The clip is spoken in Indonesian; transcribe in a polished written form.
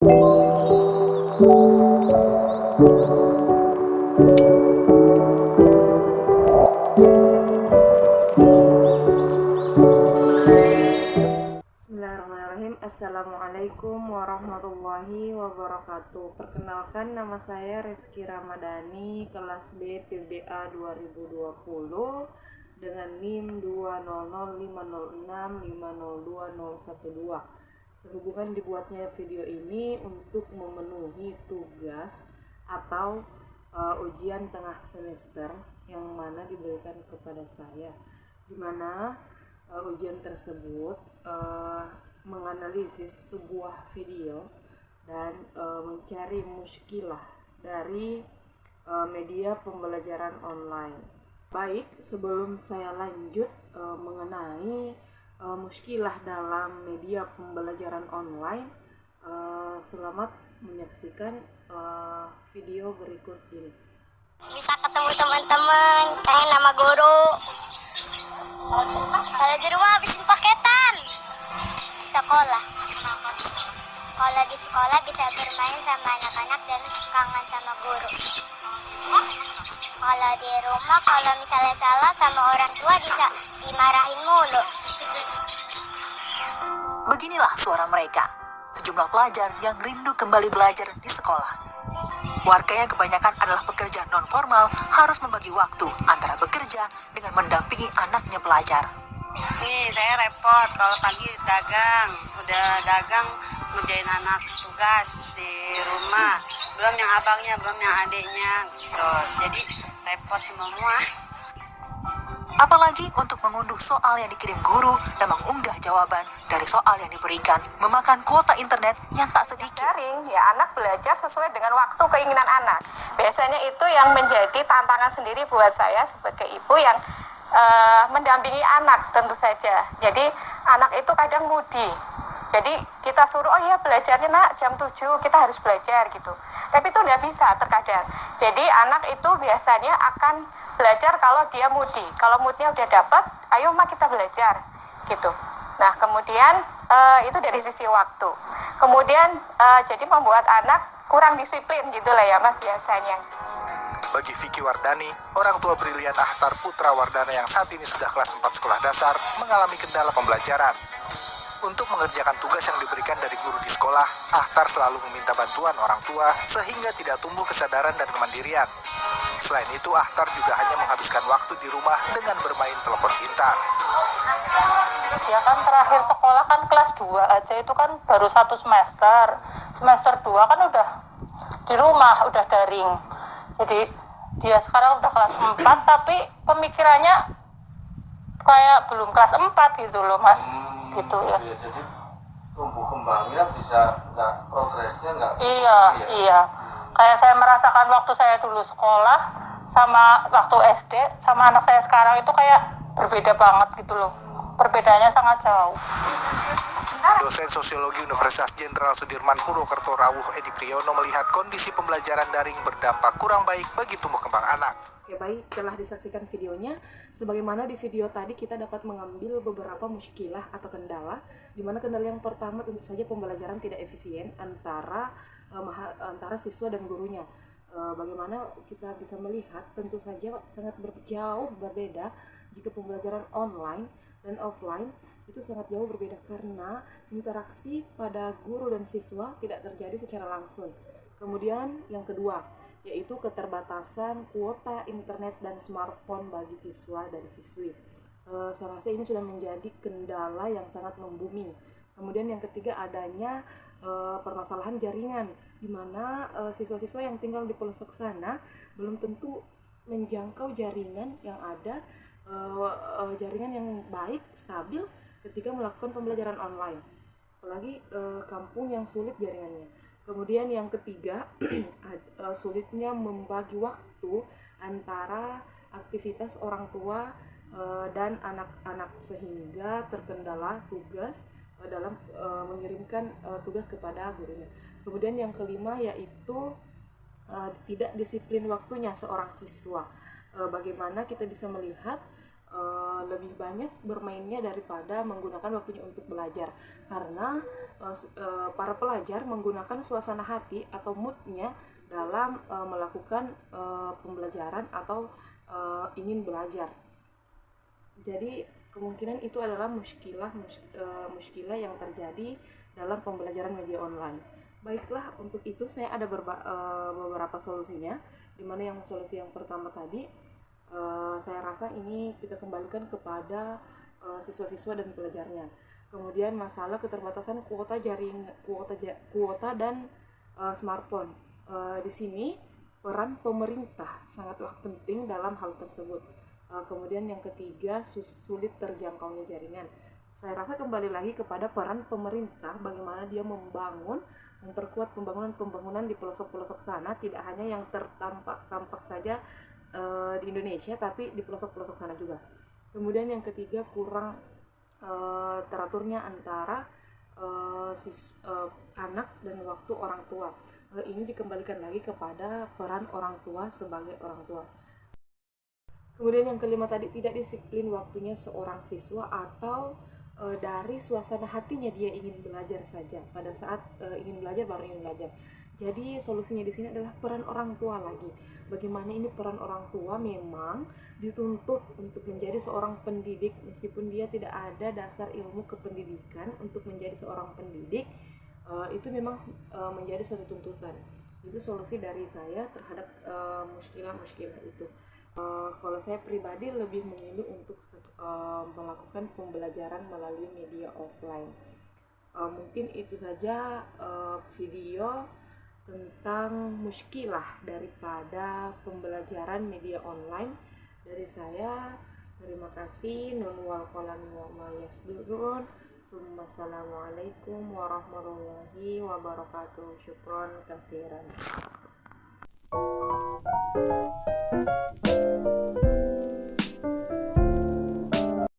Bismillahirrahmanirrahim. Assalamualaikum warahmatullahi wabarakatuh. Perkenalkan, nama saya Reski Ramadhani, kelas B PBA 2020 dengan NIM 2005065021012. Sehubungan dibuatnya video ini untuk memenuhi tugas atau ujian tengah semester yang mana diberikan kepada saya, di mana ujian tersebut menganalisis sebuah video dan mencari muskilah dari media pembelajaran online. Baik, sebelum saya lanjut mengenai muskilah dalam media pembelajaran online, selamat menyaksikan video berikut ini. Bisa ketemu teman-teman, kayak nama guru. Kalau di rumah habisin paketan. Di sekolah. Kalau di sekolah bisa bermain sama anak-anak dan kangen sama guru. Kalau di rumah, kalau misalnya salah sama orang tua bisa dimarahin mulu. Beginilah suara mereka, sejumlah pelajar yang rindu kembali belajar di sekolah. Warga yang kebanyakan adalah pekerja non-formal harus membagi waktu antara bekerja dengan mendampingi anaknya belajar. Nih, saya repot kalau pagi dagang, udah dagang ngerjain anak tugas di rumah, belum yang abangnya, belum yang adiknya gitu. Jadi repot semua. Apalagi untuk mengunduh soal yang dikirim guru dan mengunggah jawaban dari soal yang diberikan memakan kuota internet yang tak sedikit. Daring, ya anak belajar sesuai dengan waktu keinginan anak. Biasanya itu yang menjadi tantangan sendiri buat saya sebagai ibu yang mendampingi anak tentu saja. Jadi anak itu kadang mudi. Jadi kita suruh, oh ya belajarnya nak jam 7 kita harus belajar gitu. Tapi itu nggak bisa terkadang. Jadi anak itu biasanya akan belajar kalau dia mudi. Kalau moodnya udah dapat, ayo mak kita belajar gitu. Nah kemudian itu dari sisi waktu. Kemudian jadi membuat anak kurang disiplin gitulah ya mas biasanya. Bagi Vicky Wardani, orang tua brilian Ahtar Putra Wardana yang saat ini sudah kelas 4 sekolah dasar, mengalami kendala pembelajaran. Untuk mengerjakan tugas yang diberikan dari guru di sekolah, Ahtar selalu meminta bantuan orang tua sehingga tidak tumbuh kesadaran dan kemandirian. Selain itu, Ahtar juga hanya menghabiskan waktu di rumah dengan bermain telepon pintar. Ya kan terakhir sekolah kan kelas 2 aja itu kan baru 1 semester. Semester 2 kan udah di rumah, udah daring. Jadi dia sekarang udah kelas 4 tapi pemikirannya kayak belum kelas 4 gitu loh mas. Gitu ya. Jadi tumbuh kembangnya bisa progresnya nggak? Iya. Kayak saya merasakan waktu saya dulu sekolah sama waktu SD sama anak saya sekarang itu kayak berbeda banget gitu loh. Perbedaannya sangat jauh. Dosen Sosiologi Universitas Jenderal Sudirman Purwokerto Rawuh Edi Priyono melihat kondisi pembelajaran daring berdampak kurang baik bagi tumbuh kembang anak. Oke baik, telah disaksikan videonya. Sebagaimana di video tadi kita dapat mengambil beberapa muskilah atau kendala, di mana kendala yang pertama tentu saja pembelajaran tidak efisien antara siswa dan gurunya. Bagaimana kita bisa melihat tentu saja sangat jauh berbeda jika pembelajaran online dan offline itu sangat jauh berbeda karena interaksi pada guru dan siswa tidak terjadi secara langsung. Kemudian yang kedua yaitu keterbatasan kuota internet dan smartphone bagi siswa dan siswi. Saya rasa ini sudah menjadi kendala yang sangat membumi. Kemudian yang ketiga adanya permasalahan jaringan, di mana siswa-siswa yang tinggal di pelosok sana belum tentu menjangkau jaringan yang ada, jaringan yang baik, stabil ketika melakukan pembelajaran online. Apalagi kampung yang sulit jaringannya. Kemudian yang ketiga, sulitnya membagi waktu antara aktivitas orang tua dan anak-anak sehingga terkendala tugas dalam mengirimkan tugas kepada gurunya. Kemudian yang kelima yaitu tidak disiplin waktunya seorang siswa. Bagaimana kita bisa melihat lebih banyak bermainnya daripada menggunakan waktunya untuk belajar, karena para pelajar menggunakan suasana hati atau moodnya dalam melakukan pembelajaran atau ingin belajar. Jadi kemungkinan itu adalah muskilah yang terjadi dalam pembelajaran media online. Baiklah, untuk itu saya ada beberapa solusinya, dimana yang solusi yang pertama tadi saya rasa ini kita kembalikan kepada siswa-siswa dan pelajarnya. Kemudian masalah keterbatasan kuota dan smartphone. Di sini peran pemerintah sangatlah penting dalam hal tersebut. Kemudian yang ketiga, sulit terjangkaunya jaringan. Saya rasa kembali lagi kepada peran pemerintah, bagaimana dia memperkuat pembangunan di pelosok-pelosok sana, tidak hanya yang tampak saja di Indonesia, tapi di pelosok-pelosok sana juga. Kemudian yang ketiga, kurang teraturnya antara anak dan waktu orang tua. Ini dikembalikan lagi kepada peran orang tua sebagai orang tua. Kemudian yang kelima tadi, tidak disiplin waktunya seorang siswa atau dari suasana hatinya dia ingin belajar saja. Pada saat ingin belajar baru ingin belajar. Jadi solusinya di sini adalah peran orang tua lagi. Bagaimana ini peran orang tua memang dituntut untuk menjadi seorang pendidik, meskipun dia tidak ada dasar ilmu kependidikan untuk menjadi seorang pendidik, itu memang menjadi suatu tuntutan. Itu solusi dari saya terhadap muskilah-muskilah itu. Kalau saya pribadi lebih memilih untuk melakukan pembelajaran melalui media offline. Mungkin itu saja video tentang muskilah daripada pembelajaran media online dari saya. Terima kasih. Nun wal qalam wa ma yasdurun. Assalamualaikum warahmatullahi wabarakatuh. Syukron katsiran.